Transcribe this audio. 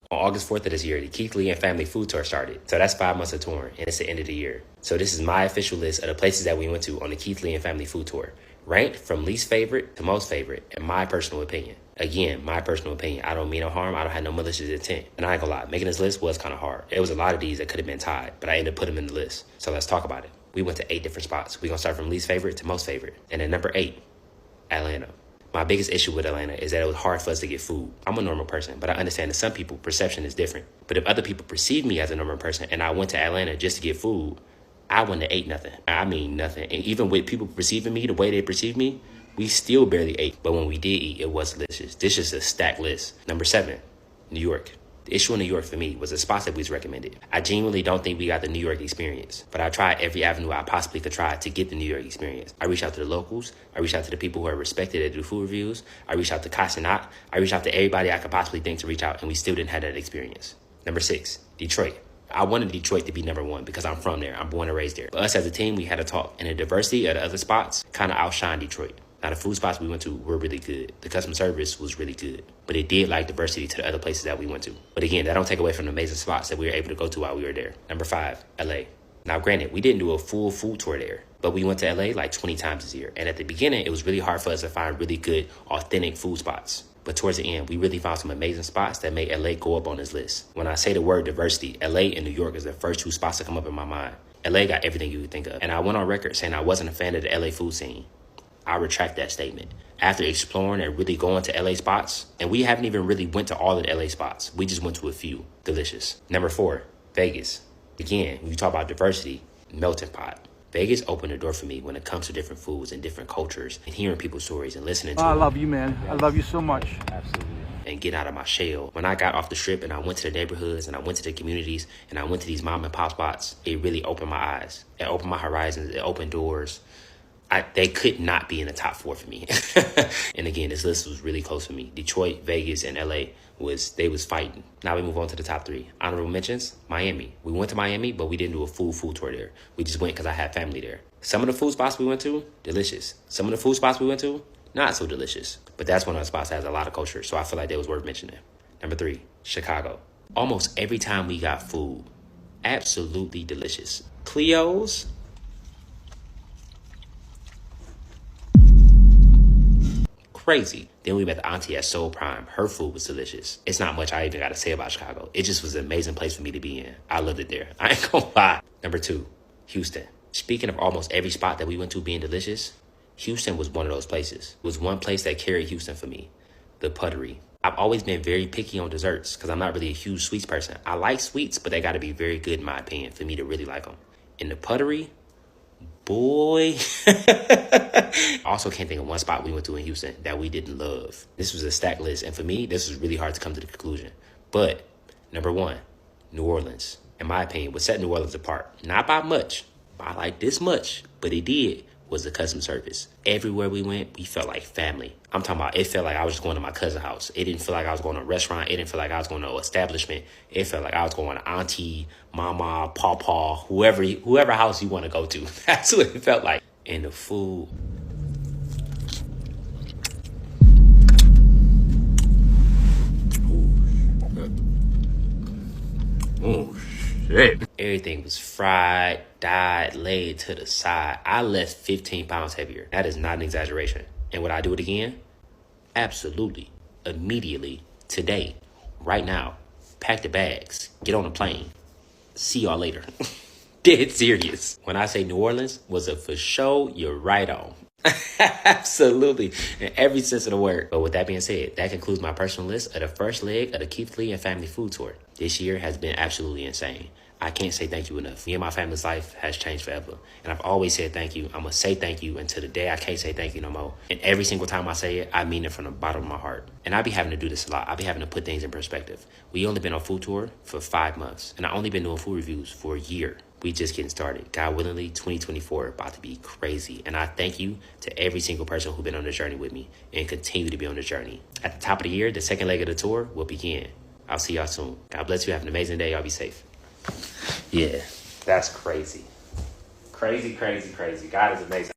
On August 4th of this year, the Keith Lee and Family Food Tour started. So that's 5 months of touring, and it's the end of the year. So this is my official list of the places that we went to on the Keith Lee and Family Food Tour, ranked from least favorite to most favorite, in my personal opinion. Again, my personal opinion. I don't mean no harm. I don't have no malicious intent. And I ain't gonna lie, making this list was kind of hard. There was a lot of these that could have been tied, but I ended up putting them in the list. So let's talk about it. We went to 8 different spots. We're gonna start from least favorite to most favorite. And at number 8, Atlanta. My biggest issue with Atlanta is that it was hard for us to get food. I'm a normal person, but I understand that some people, perception is different. But if other people perceive me as a normal person and I went to Atlanta just to get food, I wouldn't have ate nothing. I mean, nothing. And even with people perceiving me the way they perceive me, we still barely ate. But when we did eat, it was delicious. This is a stacked list. Number 7, New York. The issue in New York for me was the spots that we was recommended. I genuinely don't think we got the New York experience, but I tried every avenue I possibly could try to get the New York experience. I reached out to the locals. I reached out to the people who are respected that do food reviews. I reached out to Casanat. I reached out to everybody I could possibly think to reach out, and we still didn't have that experience. Number 6, Detroit. I wanted Detroit to be number 1 because I'm from there. I'm born and raised there. But us as a team, we had a talk, and the diversity of the other spots kind of outshined Detroit. Now, the food spots we went to were really good. The customer service was really good. But it did lack diversity to the other places that we went to. But again, that don't take away from the amazing spots that we were able to go to while we were there. Number 5, LA. Now, granted, we didn't do a full food tour there, but we went to LA like 20 times this year. And at the beginning, it was really hard for us to find really good, authentic food spots. But towards the end, we really found some amazing spots that made LA go up on this list. When I say the word diversity, LA and New York is the first 2 spots that come up in my mind. LA got everything you would think of. And I went on record saying I wasn't a fan of the LA food scene. I retract that statement. After exploring and really going to LA spots, and we haven't even really went to all of the LA spots. We just went to a few. Delicious. Number 4, Vegas. Again, when you talk about diversity, melting pot. Vegas opened the door for me when it comes to different foods and different cultures and hearing people's stories and listening to them. I love you, man. I love you so much. Absolutely. And get out of my shell. When I got off the strip and I went to the neighborhoods and I went to the communities and I went to these mom and pop spots, it really opened my eyes. It opened my horizons. It opened doors. They could not be in the top 4 for me. And again, this list was really close for me. Detroit, Vegas, and LA was fighting. Now we move on to the top 3. Honorable mentions, Miami. We went to Miami, but we didn't do a full food tour there. We just went because I had family there. Some of the food spots we went to, delicious. Some of the food spots we went to, not so delicious. But that's one of the spots that has a lot of culture, so I feel like that was worth mentioning. Number 3, Chicago. Almost every time we got food, absolutely delicious. Cleo's, crazy. Then we met the auntie at Soul Prime. Her food was delicious. It's not much I even got to say about Chicago. It just was an amazing place for me to be in. I loved it there. I ain't gonna lie. Number 2, Houston. Speaking of almost every spot that we went to being delicious, Houston was one of those places. It was one place that carried Houston for me. The Puttery. I've always been very picky on desserts because I'm not really a huge sweets person. I like sweets, but they got to be very good in my opinion for me to really like them. In the Puttery, boy. I also can't think of one spot we went to in Houston that we didn't love. This was a stacked list, and for me, this was really hard to come to the conclusion. But number 1, New Orleans. In my opinion, what set New Orleans apart, not by much, by like this much, but it did, was the customer service. Everywhere we went, we felt like family. I'm talking about, it felt like I was just going to my cousin's house. It didn't feel like I was going to a restaurant. It didn't feel like I was going to an establishment. It felt like I was going to auntie, mama, pawpaw, whoever house you want to go to. That's what it felt like. And the food. Oh, shit. Everything was fried, dyed, laid to the side. I left 15 pounds heavier. That is not an exaggeration. And would I do it again? Absolutely. Immediately. Today. Right now. Pack the bags. Get on the plane. See y'all later. Dead serious. When I say New Orleans was a for sure, you're right on. Absolutely. In every sense of the word. But with that being said, that concludes my personal list of the first leg of the Keith Lee and Family Food Tour. This year has been absolutely insane. I can't say thank you enough. Me and my family's life has changed forever. And I've always said thank you. I'm going to say thank you until the day I can't say thank you no more. And every single time I say it, I mean it from the bottom of my heart. And I be having to do this a lot. I be having to put things in perspective. We only been on food tour for 5 months. And I only been doing food reviews for a year. We just getting started. God willingly, 2024 about to be crazy. And I thank you to every single person who's been on this journey with me and continue to be on this journey. At the top of the year, the second leg of the tour will begin. I'll see y'all soon. God bless you. Have an amazing day. Y'all be safe. Yeah, that's crazy. Crazy, crazy, crazy. God is amazing.